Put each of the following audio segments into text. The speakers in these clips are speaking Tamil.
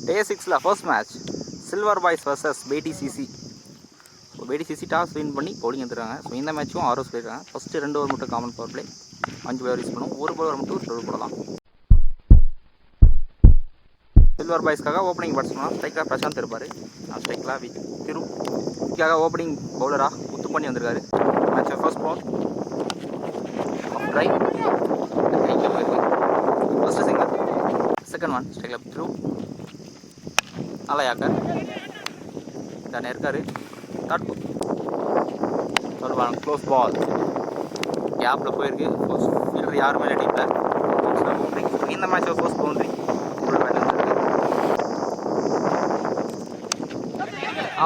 Day 6 first match Silver Boys vs BTCC. So BTCC toss win பண்ணி பவுலிங் எடுத்துருக்காங்க. ஸோ இந்த மேட்சும் ஆரோஸ் போயிருக்காங்க. ஃபஸ்ட்டு 2 ஓவர் மட்டும் common power play, 5 power use பண்ணுவோம். ஒரு பவர் மட்டும் 2 போடலாம். சில்வர் பாய்ஸ்க்காக ஓப்பனிங் பேட்ஸ்மேனாக ஸ்ட்ரைக்காக பிரசாந்த் இருப்பார். ஸ்ட்ரைக்கில் திருக்காக ஓப்பனிங் பவுலராக முத்து பண்ணி வந்திருக்காரு. Match first ball right first single, second one ஸ்ட்ரைக்கில் திரு நல்லா யாக்கர் தானே இருக்காரு. தேர்ட் ஒன் க்ளோஸ் பால் கேப்பில் போயிருக்கு. ஃபர்ஸ்ட் ஃபீல்டர் யாருமே இல்லை டீமில். இந்த மேட்ச் ஃபர்ஸ்ட் பவுண்ட்ரி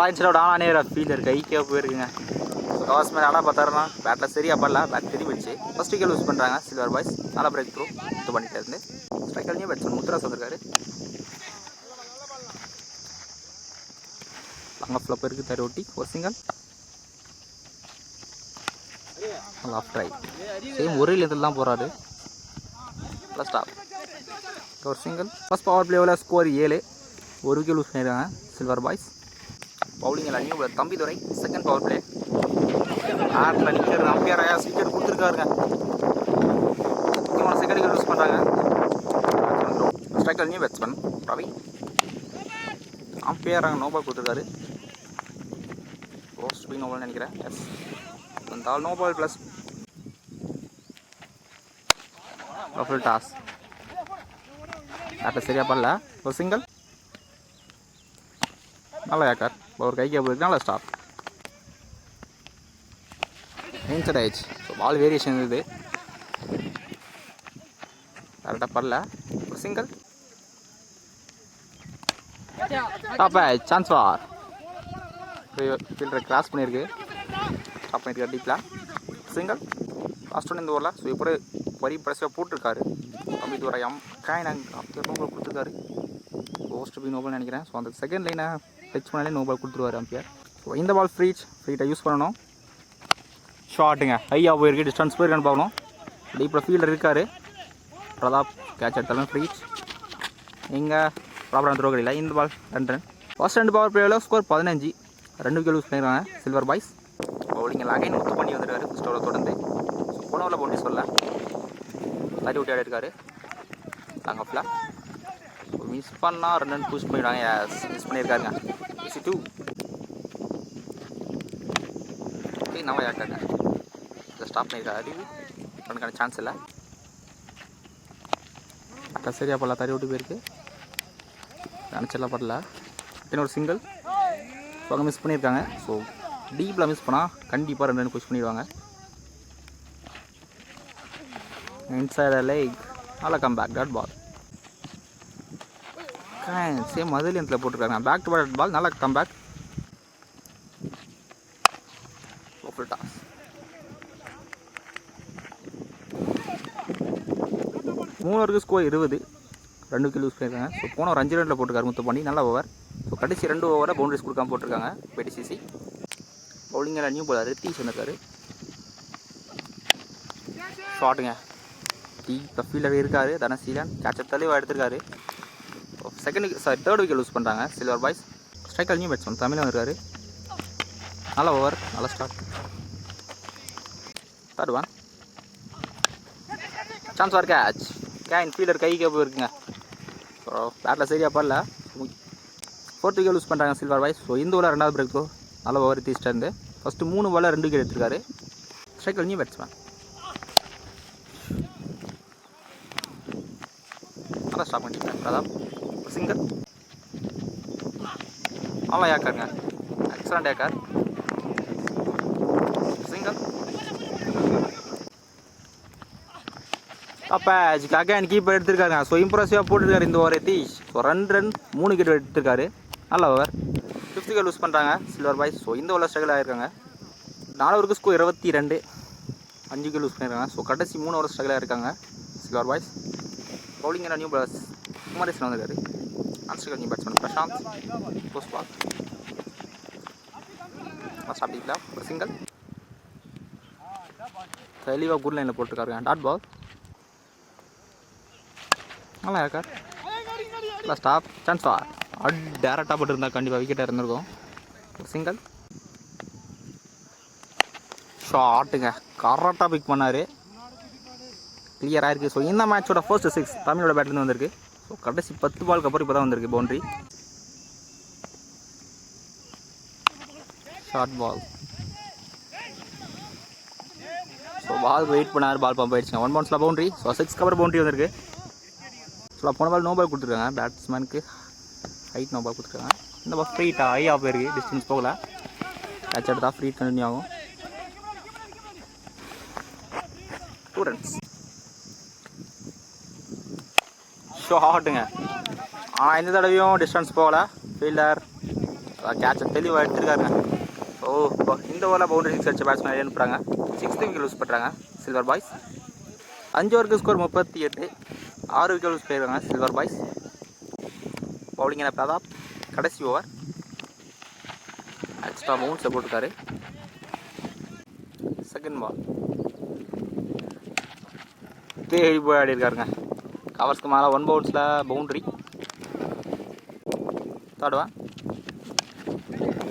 ஆயிடுச்சோட ஆனானே ஃபீல்டர் கைக்கே போயிருக்குங்க. டாஸ் மேலே ஆனால் பார்த்தாருன்னா பேட்டில் சரியாக பண்ணல, பேட் திரும்பிடுச்சு. ஃபஸ்ட் விக்கெட் யூஸ் பண்ணுறாங்க சில்வர் பாய்ஸ். நல்லா பிரேக் த்ரூ இது பண்ணிட்டு இருந்து ஸ்ட்ரைக்கர்லேயும் பேட்ஸ்மேன் முத்துராஸ் வந்திருக்காரு. லாங் ஆஃப் ஃப்ளப் இருக்குது, தரை ஒட்டி ஒரு சிங்கிள் ஆஃப் ட்ரை சேம் ஒரே லென்த்தில் தான் போகிறாரு. ப்ளஸ் ஸ்டாப் ஒரு சிங்கிள். ஃபஸ்ட் பவர் பிளேவில் ஸ்கோர் 7, ஒரு விக்கெட் லூஸ் பண்ணியிருக்காங்க சில்வர் பாய்ஸ். பவுலிங்கில் அணியும் Thambi Durai second power play ஆட்டில் நிற்கிறது. அம்பையர் விக்கெட் கொடுத்துருக்காருங்க. முக்கியமான செகண்ட் விக்கெட் யூஸ் பண்ணுறாங்க. Striker new batsman Ravi umpire அங்கே நோபால் கொடுத்துருக்காரு. போஸ்ட் பி நோபால்னு நினைக்கிறேன். எஸ் வந்தால் நோபால் ப்ளஸ் ஃபுல் டாஸ். ஆட்டை சரியாக பண்ணல, ஒரு சிங்கிள் நல்லா யாக்கார் ஒரு கைக்கு போயிருக்கு. நல்லா ஸ்டாப் இன்சைட் ஆயிடுச்சு. ஸோ பால் வேரியேஷன் இது கரெக்டாக பண்ணல, ஒரு சிங்கிள் டாப் ஆயிடுச்சு. சான்ஸ் வார் ஃபீல்டரை கிராஸ் பண்ணியிருக்கு. டாப் பண்ணியிருக்காரு டீப்பில் சிங்கிள். லாஸ்ட் ஒன் இந்த ஓவரில். ஸோ இப்போ வரி ப்ரெஸ்ஸாக போட்டிருக்காரு தம்பி தூர நோபால் கொடுத்துருக்காரு. போஸ்ட் பி நோபால் நினைக்கிறேன். ஸோ அந்த செகண்ட் லைனை டச் பண்ணாலே நோபால் கொடுத்துருவார் அம்பையர். ஸோ இந்த பால் ஃப்ரீட்டை யூஸ் பண்ணணும். ஷார்ட்டுங்க ஹையாக போயிருக்கு, டிஸ்டன்ஸ் போயிருக்கான்னு பார்க்கணும். டீப்பில் ஃபீல்டர் இருக்கார். பிரதாப் கேட்ச் எடுத்தாலும் ஃப்ரீச் இங்கே ப்ராப்பரான த்ரோ கிடையாது. இந்த பால் 2 ரன். ஃபர்ஸ்ட் 2 பவர் பிளேவில் ஸ்கோர் 15, 2 விக்கெட் யூஸ் பண்ணிடுறாங்க சில்வர் பாய்ஸ். பவுலிங்கில் அகைன் முத்து பண்ணி வந்துருக்காரு ஃபஸ்ட் ஓவரில் தொடர்ந்து. ஸோ போன ஓவரில் பவுண்டரி சொல்ல தட்டி விட்டு ஆடிருக்காரு லாங் ஆஃபில். ஸோ மிஸ் பண்ணால் 2 ரன் புஷ் பண்ணிவிடுவாங்க. எஸ் மிஸ் பண்ணியிருக்காருங்க. 2 ஓகே நம்ம யாக்காங்க இதை ஸ்டாப் பண்ணியிருக்காரு. அறிவு ரனுக்கான சான்ஸ் இல்லை. அக்கா சரியாக படல, தறி விட்டு போயிருக்கு. நினச்செல்லாம் படல. இன்னொரு சிங்கிள். ஸோ அங்கே மிஸ் பண்ணியிருக்காங்க. ஸோ டீப்பில் மிஸ் பண்ணால் கண்டிப்பாக 2 ரன் புஷ் பண்ணிடுவாங்க. இன்சைட் leg நல்லா come back dot ball. Same அதே லென்த்தில் போட்டிருக்காங்க. பேக் டு பேக் பால் நல்லா கம் பேக். ஃபுல் டாஸ் 3 ஓவருக்கு ஸ்கோர் 20, 2 விக்கெட் யூஸ் பண்ணியிருக்காங்க. ஸோ போன ஒரு 5 ரனில் போட்டிருக்காரு முத்து பண்ணி நல்ல ஓவர். ஸோ கடைசி 2 ஓவரை பவுண்டரிஸ் கொடுக்காம போட்டிருக்காங்க BTCC. பவுலிங்கில் நியூ பால் ரித்தீஷ் வந்திருக்காரு. ஷாட்டுங்க இப்போ ஃபீல்டர் இருக்கார் தனசீலன் கேட்சப் தெளிவாக எடுத்திருக்காரு. தேர்ட் விக்கெட் யூஸ் பண்ணுறாங்க silver boys. Striker new batsman Tamil வந்திருக்காரு. நல்ல ஓவர், நல்ல start. Third one chance for catch. Fielder கைக்கே போயிருக்குங்க. ஸோ பேட்டில் சரியாக படல. 4th விக்கெட் யூஸ் பண்ணுறாங்க சில்வர் பாய்ஸ். ஸோ இந்த ஓவரில் 2வது பிரேக் த்ரோ நல்ல ஓவர் தீஸ்டேருந்து. ஃபஸ்ட்டு 3 பாலில் 2 விக்கெட் எடுத்திருக்காரு. ஸ்ட்ரைக்கர் நியூ பேட்ஸ்மேன் நல்லா ஸ்டாப் பண்ணிட்டேன். பிரதாப் சிங்கர் நல்லா யாக்காருங்க எக்ஸலண்ட் யாக்கார் சிங்கர். அப்போ அகைன் கீப்பர் எடுத்திருக்காருங்க. ஸோ இம்ப்ரெசிவாக போட்டிருக்காரு இந்த ஓவர் தீஷ். ஸோ 2 ரன் 3 விக்கெட் எடுத்திருக்காரு. நல்ல ஓவர். 5th விக்கெட் யூஸ் பண்ணுறாங்க சில்வர் பாய்ஸ். ஸோ இந்த ஓவரில் ஸ்ட்ரகிள் ஆகிருக்காங்க. 4 ஓவருக்கு ஸ்கோர் 22, 5 விக்கெட் யூஸ் பண்ணியிருக்காங்க. ஸோ கடைசி 3 ஓவர் ஸ்ட்ரகிள் ஆகிருக்காங்க சில்வர் பாய்ஸ். பவுலிங்கில் நியூ பால்ஸ் குமாரேசன் வந்திருக்காரு. ஆன்ஸ்ட்ரைக்கர் நியூ பேட்ஸ்மேன் பிரசாந்த் போஸ்ட் பால் சாப்பிட்டீங்களா ஒரு சிங்கிள். தெளிவாக குட் லைனில் போட்டிருக்காருங்க டாட் பால். நல்லா யாக்கார் ஸ்டாப் சான்ஸ் ஃபார் டேரெக்டாக போட்டுருந்தா கண்டிப்பாக விக்கெட்டாக இருந்திருக்கும். சிங்கிள் ஷாட்டுங்க, கரெக்டாக பிக் பண்ணார், கிளியராக இருக்குது. ஸோ இந்த மேட்சோட ஃபர்ஸ்ட் 6 தமிழோட பேட்லேருந்து வந்திருக்கு. ஸோ கடைசி 10 பாலுக்கு அப்புறம் இப்போ தான் வந்திருக்கு boundary. Short ball. So ball wait பண்ணார், பால் பம்ப் ஆயிடுச்சுங்க. 1 பவுன்ஸில் பவுண்ட்ரி. ஸோ 6 கவர் பவுண்ட்ரி வந்திருக்கு. ஸோ போன பால் நோ பால் கொடுத்துருக்காங்க, பேட்ஸ்மேனுக்கு ஹைட் நோ பால் கொடுத்துருக்காங்க. இந்த பால் ஃப்ரீட்டா ஹை ஆஃப் போயிருக்கு, டிஸ்டன்ஸ் போகல. கேட்ச் எடுத்தா ஃப்ரீ கண்டினியூ ஆகும். 2 ரன்ஸ். ஷாட்டுங்க, ஆனால் இந்த தடவையும் டிஸ்டன்ஸ் போகல. ஃபீல்டர் கேட்சை தெளிவாக எடுத்துருக்காருங்க. ஸோ இப்போ இந்த ஓவரில் பவுண்டரி 6 அடிச்ச பேட்ஸ்மேன் அனுப்புகிறாங்க. 6th விக்கெட் லூஸ் பண்ணுறாங்க சில்வர் பாய்ஸ். 5 ஓவருக்கு ஸ்கோர் 38, 6 விக்கெட் லூஸ் பண்ணியிருக்காங்க சில்வர் பாய்ஸ். பவுலிங் என்ன பிரதாப், கடைசி ஓவர் எக்ஸ்ட்ரா பவுன்ஸை போட்டுருக்காரு. செகண்ட் பால் தேடி போய் ஆடி இருக்காருங்க. கவர்ஸ்க்கு மேலே 1 பவுன்ஸில் boundary. Third one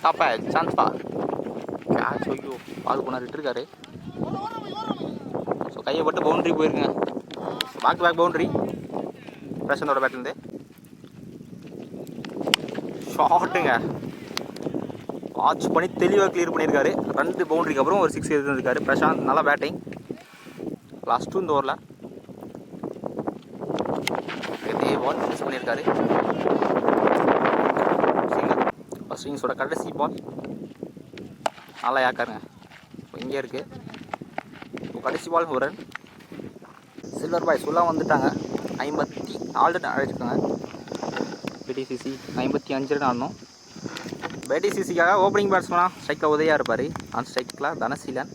top chance ball, catch ஐயோ பால் போனார் விட்டுருக்காரு. ஸோ கையை பட்டு பவுண்ட்ரி போயிருக்குங்க. பேக் டு பேக் பவுண்ட்ரி பிரசாந்தோட பேட்லேருந்து. ஷாட்டுங்க, வாட்ச் பண்ணி தெளிவாக கிளியர் பண்ணியிருக்காரு. 2 பவுண்ட்ரிக்கு அப்புறம் ஒரு 6 எடுத்துருக்காரு பிரசாந்த். நல்லா பேட்டிங். லாஸ்ட் 2 இந்த ஓவரில் பால் மிஸ் பண்ணியிருக்காரு. சிங்கிள். ஃபர்ஸ்ட் இன்னிங்ஸோட கடைசி பால் நல்லா யாக்காருங்க. இப்போ இங்கே இருக்குது. இப்போ கடைசி பால் ஒரு ரன். சில்வர் பாய்ஸ் ஃபுல்லாக வந்துட்டாங்க. 54 ரன் அடிச்சிருக்காங்க. பிடிசிசி 55 ரன் ஆடணும். பிடிசிசிக்காக ஓப்பனிங் பேட்ஸ்மேனாக ஸ்ட்ரைக்கில் உதவியாக இருப்பார். ஆன் ஸ்ட்ரைக்கில் தனசீலன்.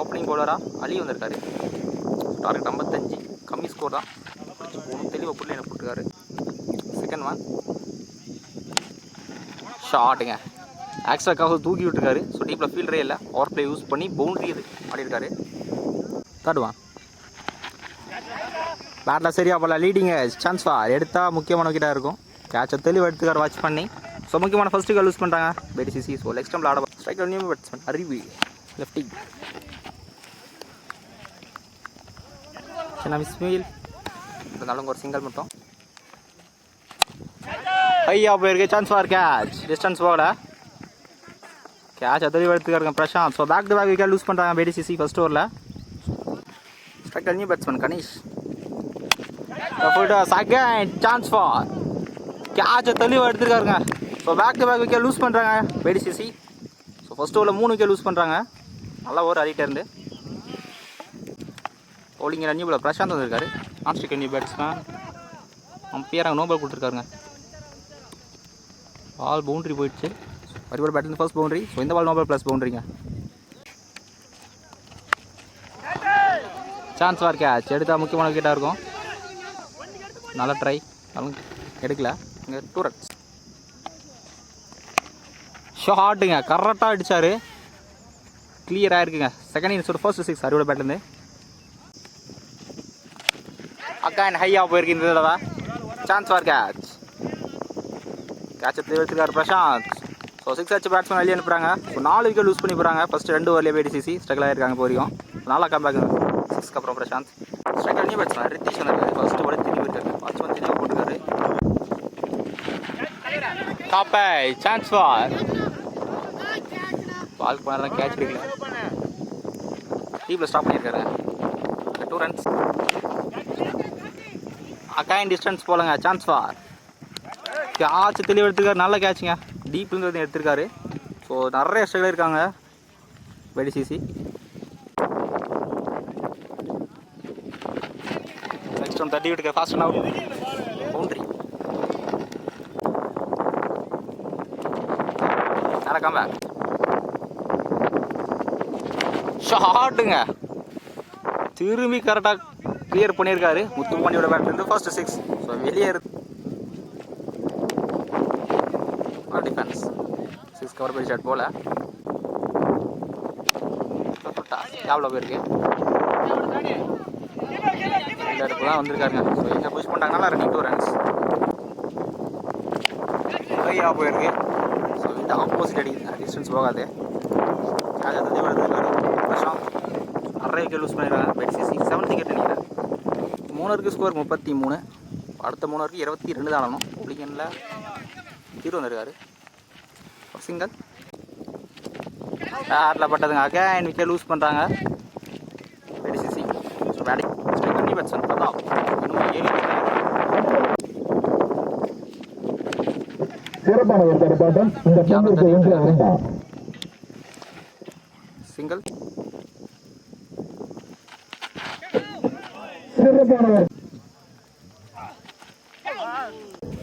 ஓப்பனிங் பவுலராக அலி வந்திருக்காரு. டார்கெட் 55, கம்மி ஸ்கோர் தான். தெளிவாக புள்ளி என்ன போட்டுருக்காரு. செகண்ட் ஒன் ஷாட்டுங்க, ஆக்ஸ்ட்ராக்காக தூக்கி விட்டுருக்காரு. ஸோ டீப்பில் ஃபீல்டரே இல்லை, பவர் பிளே யூஸ் பண்ணி பவுண்ட்ரி இது ஆடிருக்காரு. தேர்ட் ஒன் பேட்டில் சரியாக போல, லீடிங் சான்ஸ் ஃபார் எடுத்தால் முக்கியமான விக்கெட்டாக இருக்கும். கேட்சை தெளிவாக எடுத்துக்கார் வாட்ச் பண்ணி. ஸோ முக்கியமான ஃபர்ஸ்ட் விக்கெட் லூஸ் பண்ணுறாங்க பிடிசிசி. ஸோ லெக் ஸ்டம்பில் ஆட ஸ்ட்ரைக்கில் நியூ பேட்ஸ்மேன் அறிவு லெஃப்டி. சின்ன மிஸ்மீல் இருந்தாலும் ஒரு சிங்கிள் மட்டும் ஹையா போயிருக்கு. சான்ஸ் ஃபார் கேட்ச், டிஸ்டன்ஸ் போகல. கேட்ச் தெளிவாக எடுத்துக்காருங்க Prashanth. So back to back wicket lose பண்ணுறாங்க பிடிசிசி ஃபர்ஸ்ட் ஓவரில். ஸ்ட்ரைக்கில் new batsman Ganesh. Second chance for கேட்சை தெளிவாக எடுத்துருக்காருங்க. So back to back wicket lose பண்ணுறாங்க பிடிசிசி. ஸோ ஃபர்ஸ்ட் ஓவரில் 3 விக்கெட் லூஸ் பண்ணுறாங்க. நல்லா ஓவர் ஆடிட்டே இருந்து. பவுலிங்கில் நியூ பால் பிரசாந்த் வந்திருக்காரு. நான் ஸ்ட்ரைக்கில் நியூ பேட்ஸ்மேன் அம்பையர் அங்கே நோ பால் கொடுத்துருக்காருங்க. பால் பவுண்ட்ரி போயிடுச்சு. மறுபடியும் பேட்லேருந்து ஃபர்ஸ்ட் பவுண்ட்ரி. ஸோ இந்த பால் நோ பால் ப்ளஸ் பவுண்ட்ரிங்க. சான்ஸ் ஃபார் கேட்ச் எடுத்தால் முக்கியமான விக்கெட்டாக இருக்கும். நல்லா ட்ரை எடுக்கல. இங்கே 2 ரன்ஸ். ஷாட்டுங்க, கரெக்டாக அடித்தார், கிளியராக இருக்குங்க. Second இன்னிங்ஸோட first 6 அறுபட பேட்லேருந்து. அக்காயின் ஹையாக போயிருக்கு இந்த தடவை. சான்ஸ் ஃபார் கேட்ச், கேட்சை எடுத்துக்கார் பிரசாந்த். ஸோ 6 அடிச்சு பேட்ஸ்மேன் வெளியே அனுப்புகிறாங்க. ஸோ 4 விக்கெட் லூஸ் பண்ணி போகிறாங்க. ஃபஸ்ட்டு 2 ஓவர்லேயே பிடிசிசி ஸ்ட்ரகிள் ஆகிருக்காங்க. இப்போ வரைக்கும் நல்லா கம்பேக். 6க்கு அப்புறம் பிரசாந்த். ஸ்ட்ரைக்கில் நியூ பேட்ஸ்மேன் ரித்தீஷ் வந்திருக்காரு. ஃபர்ஸ்ட் ஓவர் திரும்பி இருக்காரு. பேட்ஸ்மேன் தெளிவாக போட்டுருக்காரு. டாப்பை சான்ஸ் ஃபார் பால் போனாலும் கேட்ச் எடுக்கல. டீப்பில் ஸ்டாப் பண்ணியிருக்காரு. 2 ரன்ஸ். அக்காயின் டிஸ்டன்ஸ் போலங்க. சான்ஸ் ஃபார் கேட்ச் தெளிவாக எடுத்துருக்காரு. நல்ல கேட்சுங்க, டீப்லேருந்து எடுத்திருக்காரு. ஸோ நிறைய ஸ்ட்ரைக்கில் இருக்காங்க பிடிசிசி. நெக்ஸ்ட் ஒன் 30 விட்டுக்க ஃபாஸ்ட் அவுட் பவுண்ட்ரி. நடக்காம ஷாட்டுங்க, திரும்பி கரெக்டாக கிளியர் பண்ணியிருக்காரு. முத்துப்பாண்டியோட பேட்லேருந்து ஃபர்ஸ்ட் 6. ஸோ வெளியே டிஃபென்ஸ் 6 கவர் பண்ணி ஷாட் போல எவ்வளோ போயிருக்கு. இந்த இடத்துல தான் வந்திருக்காருங்க. ஸோ எங்கே புஷ் பண்ணிட்டாங்கன்னா ரன்னிங் 2 ரன்ஸ். நிறையா போயிருக்கு. ஸோ இந்த ஆப்போசிட் அடிக்குது, டிஸ்டன்ஸ் போகாது. அது பிரசாந்த் நிறைய விக்கெட் லூஸ் பண்ணிடுறாங்க. BCC 7th விக்கெட் நினைக்கிறேன். 3 ஓவருக்கு ஸ்கோர் 33. அடுத்த 3 ஓவருக்கு 22 தான் ஆடணும். ஒலிகனில் ஹீரோ வந்துருக்காரு. சிங்கிள் ஆட்டில் பட்டதுங்க. அகைன் விக்கெட் லூஸ் பண்ணுறாங்க BCC. ஸோ பேட்டிங் ஸ்ட்ரைக் பண்ணி பேட்ஸ்மேன் பிரதாப் இன்னும் 7 சிங்கிள்.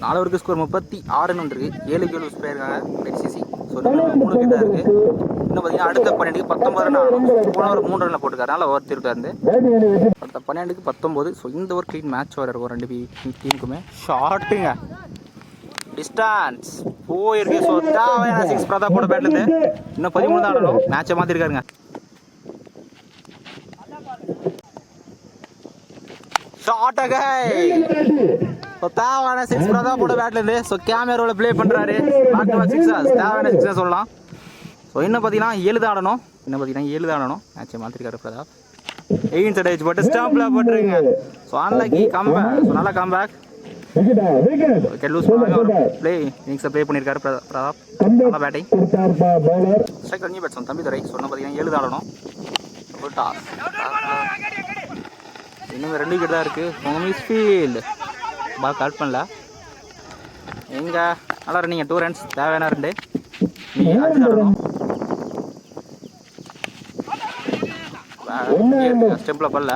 4 ஓவருக்கு ஸ்கோர் 36 இருக்கு. 7 விக்கெட் லூஸ் பண்ணியிருக்காங்க BCC. ஸோ 3 விக்கெட் தான் இருக்குது. இன்னும் பார்த்தீங்கன்னா அடுத்த 12க்கு 19 ரன் ஆகணும். போன ஓவர் 3 ரனில் போட்டுருக்காரு. அதனால் ஓவர் திருட்டாருந்து அடுத்த 12க்கு 19. ஸோ இந்த ஒரு க்ளீன் மேட்ச் வர இருக்கும் 2 டீமுக்குமே. ஷார்ட்டுங்க டிஸ்டன்ஸ் போயிருக்கு. ஸோ தேவையான 6 பிரதாப் போட பேட்லேருந்து இன்னும் 13 தான் ஆடணும். மேட்சை மாற்றிருக்காருங்க. ஷார்ட்டாக தேவையான 6 பிரதாப் போட பேட்லேருந்து. ஸோ கேமராவில் ப்ளே பண்ணுறாரு. பேக் டு பேக் 6 தேவையான 6 சொல்லலாம். ஸோ இன்னும் பார்த்தீங்கன்னா 7 தான் ஆடணும். மேட்சை மாற்றிருக்காரு பிரதாப். 8 சைட் போட்டு ஸ்டாம்பில் போட்டுருங்க. So unlucky comeback. ஸோ நல்லா கம்பேக். விக்கெட் லூஸ் பண்ணாங்க. ப்ளே இன்னிங்ஸை ப்ளே பண்ணியிருக்காரு பிரதாப். நல்லா batting. Strike new batsman Thambidurai. சொன்ன பார்த்தீங்கன்னா 7 தான் ஆடணும். டாஸ் இன்னும் 2 விக்கெட் தான் இருக்குது. Home is field ball cut பண்ணல. எங்க நல்லா ரன்னிங்க. 2 ரன்ஸ் தேவையான 2. நீங்கள் 5 ஆடணும். ஸ்டெம்பில் பண்ணல.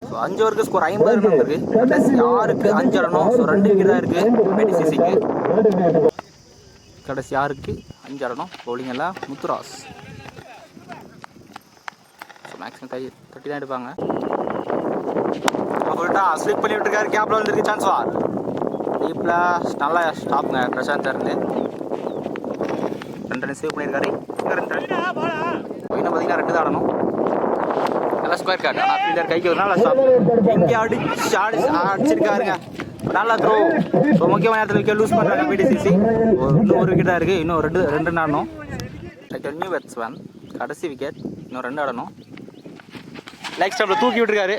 ஸோ 5 ஓவருக்கு ஸ்கோர் 50 ரன் இருக்கு. கடைசி 6க்கு 5 ஆடணும். ஸோ 2 விக்கெட் தான் இருக்குது BCCக்கு. கடைசி 6க்கு 5 ஆடணும். பவுலிங் எல்லாம் முத்துராஸ். ஸோ மேக்ஸிமம் 30 தான் எடுப்பாங்க. ஸ்லிப் பண்ணி விட்டுருக்காரு. கேப்ல வந்துருக்கு. சான்ஸ் வார் டீப்ல நல்லா ஸ்டாப்ங்க. பிரசாந்த் இருந்து 2 ரன் சேவ் பண்ணியிருக்காரு. இன்னும் பார்த்தீங்கன்னா 2 தான் ஆடணும். நல்லா ஸ்கொயர் கார்டு. ஆனால் ஃபீல்டர் கைக்கு ஒரு நாள் ஸ்டாப். இங்கே அடிச்சிருக்காருங்க. நல்லா த்ரோ. ஸோ முக்கியமான நேரத்தில் விக்கெட் லூஸ் பண்ணுறாங்க BCC. இன்னும் 1 விக்கெட் தான் இருக்குது. இன்னும் 2 ரன் ஆடணும். நியூ பேட்ஸ்மேன் கடைசி விக்கெட். இன்னும் 2 ஆடணும். லைக் ஸ்டாம்பில் தூக்கி விட்டுருக்காரு.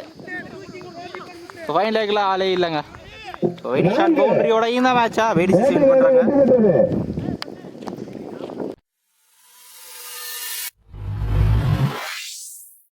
ஸோ ஃபைன் லேக்கில் ஆளே இல்லைங்க. ஸோ ஷார்ட் பவுண்டரியோட இந்த மேட்சா BCC வின் பண்ணுறாங்க.